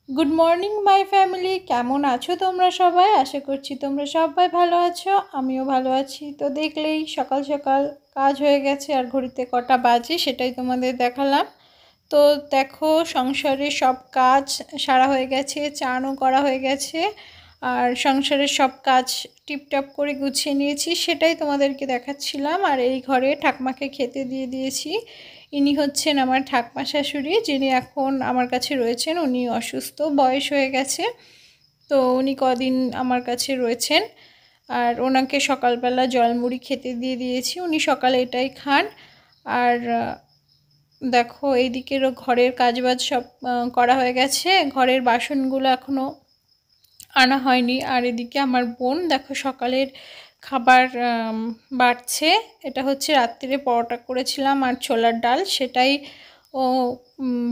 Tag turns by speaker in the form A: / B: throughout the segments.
A: Good morning my family, কেমন আছো তোমরা সবাই? আশা করছি তোমরা সবাই ভালো আছো, আমিও ভালো আছি। তো দেখলেই সকাল সকাল কাজ হয়ে গেছে, আর ঘড়িতে কটা বাজে সেটাই তোমাদের দেখালাম। তো দেখো, সংসারের সব কাজ সারা হয়ে গেছে, চানও করা হয়ে গেছে, আর সংসারের সব কাজ টিপটপ করে গুছিয়ে নিয়েছি, সেটাই তোমাদেরকে দেখাচ্ছিলাম। আর এই ঘরে ঠাকমাকে খেতে দিয়ে দিয়েছি। ইনি হচ্ছেন আমার ঠাকমা শাশুড়ি, যিনি এখন আমার কাছে রয়েছেন। উনি অসুস্থ, বয়স হয়ে গেছে, তো উনি কদিন আমার কাছে রয়েছেন। আর ওনাকে সকালবেলা জলমুড়ি খেতে দিয়ে দিয়েছি, উনি সকালে এটাই খান। আর দেখো, এইদিকেরও ঘরের কাজবাজ সব করা হয়ে গেছে, ঘরের বাসনগুলো এখনও আনা হয়নি। আর এদিকে আমার বোন দেখো সকালের খাবার বাড়ছে। এটা হচ্ছে রাত্রিরে পরোটা করেছিলাম আর ছোলার ডাল, সেটাই ও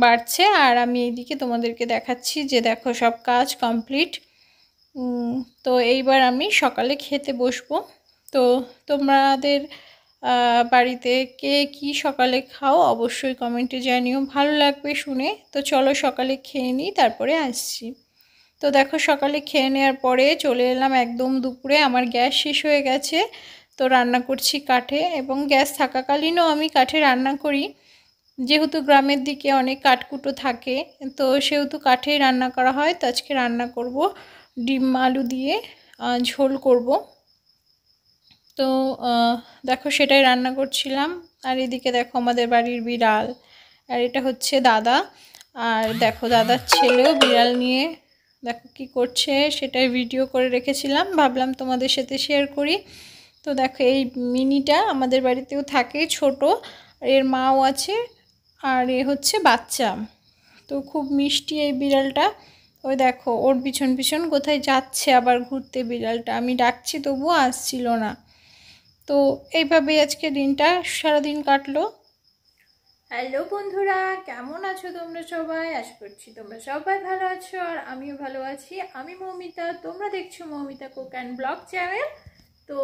A: বাড়ছে। আর আমি এইদিকে তোমাদেরকে দেখাচ্ছি যে দেখো সব কাজ কমপ্লিট। তো এইবার আমি সকালে খেতে বসবো। তো তোমাদের বাড়িতে কে কি সকালে খাও অবশ্যই কমেন্টে জানিও, ভালো লাগবে শুনে। তো চলো সকালে খেয়ে নিই, তারপরে আসছি। তো দেখো সকালে খেয়ে নেওয়ার পরে চলে এলাম একদম দুপুরে। আমার গ্যাস শেষ হয়ে গেছে, তো রান্না করছি কাঠে, এবং গ্যাস থাকাকালীনও আমি কাঠে রান্না করি। যেহেতু গ্রামের দিকে অনেক কাঠকুটো থাকে, তো সেহেতু কাঠেই রান্না করা হয়। তো আজকে রান্না করব ডিম আলু দিয়ে ঝোল করব। তো দেখো সেটাই রান্না করছিলাম। আর এদিকে দেখো আমাদের বাড়ির বিড়াল, আর এটা হচ্ছে দাদা। আর দেখো দাদার ছেলেও বিড়াল নিয়ে দেখো কি করছে, সেটাই ভিডিও করে রেখেছিলাম, ভাবলাম তোমাদের সাথে শেয়ার করি। তো দেখো এই মিনিটা আমাদের বাড়িতেও থাকে, ছোট, এর মাও আছে, আর এ হচ্ছে বাচ্চা। তো খুব মিষ্টি এই বিড়ালটা। ওই দেখো ওর পিছন পিছন কোথায় যাচ্ছে আবার ঘুরতে বিড়ালটা, আমি ডাকছি তবুও আসছিল না। তো এইভাবেই আজকে দিনটা সারাদিন কাটলো। হ্যালো বন্ধুরা, কেমন আছো তোমরা সবাই? আশা করছি তোমরা সবাই ভালো আছো, আর আমিও ভালো আছি। আমি মৌমিতা, তোমরা দেখছো Moumita cook and blog channel. তো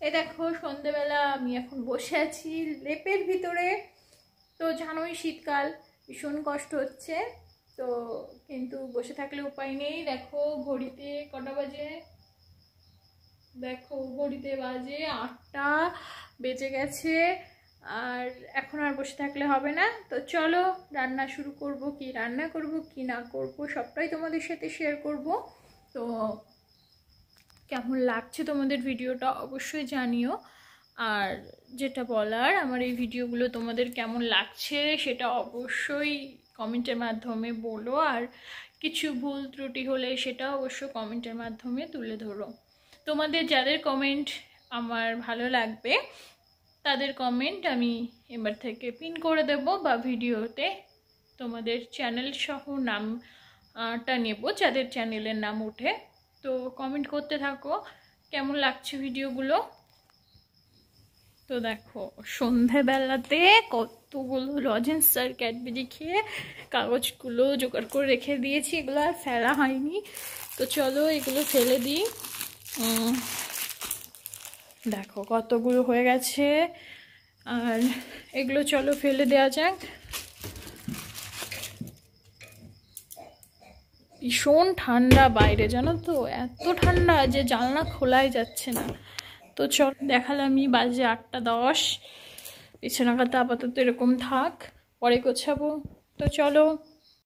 A: এই দেখো সন্ধেবেলা আমি এখন বসে আছি লেপের ভিতরে। তো জানোই শীতকাল, ভীষণ কষ্ট হচ্ছে, তো কিন্তু বসে থাকলে উপায় নেই। দেখো ঘড়িতে কটা বাজে, দেখো ঘড়িতে বাজে 8টা বেজে গেছে, আর এখন আর বসে থাকলে হবে না। তো চলো রান্না শুরু করব, কি রান্না করব কি না করব সবটাই তোমাদের সাথে শেয়ার করব। তো কেমন লাগছে তোমাদের ভিডিওটা অবশ্যই জানিও। আর যেটা বলার, আমার এই ভিডিওগুলো তোমাদের কেমন লাগছে সেটা অবশ্যই কমেন্টের মাধ্যমে বলো, আর কিছু ভুল ত্রুটি হলে সেটা অবশ্য কমেন্টের মাধ্যমে তুলে ধরো। তোমাদের যাদের কমেন্ট আমার ভালো লাগবে তাদের কমেন্ট আমি এবার থেকে পিন করে দেব, বা ভিডিওতে তোমাদের চ্যানেল সহ নামটা নেব, যাদের চ্যানেলের নাম ওঠে। তো কমেন্ট করতে থাকো কেমন লাগছে ভিডিওগুলো। তো দেখো সন্ধেবেলাতে কতগুলো লজেন্স আর ক্যাডবেরি খেয়ে কাগজগুলো জোগাড় করে রেখে দিয়েছি, এগুলো আর ফেলা হয়নি। তো চলো এগুলো ফেলে দিই। দেখো কতগুলো হয়ে গেছে, আর এগুলো চলো ফেলে দেওয়া যাক। ভীষণ ঠান্ডা বাইরে, জানো তো, এত ঠান্ডা যে জানলা খোলাই যাচ্ছে না। তো চল দেখালামই, বাজে 8টা 10। বিছানা কাটা আপাতত এরকম থাক, পরে গোছাবো। তো চলো।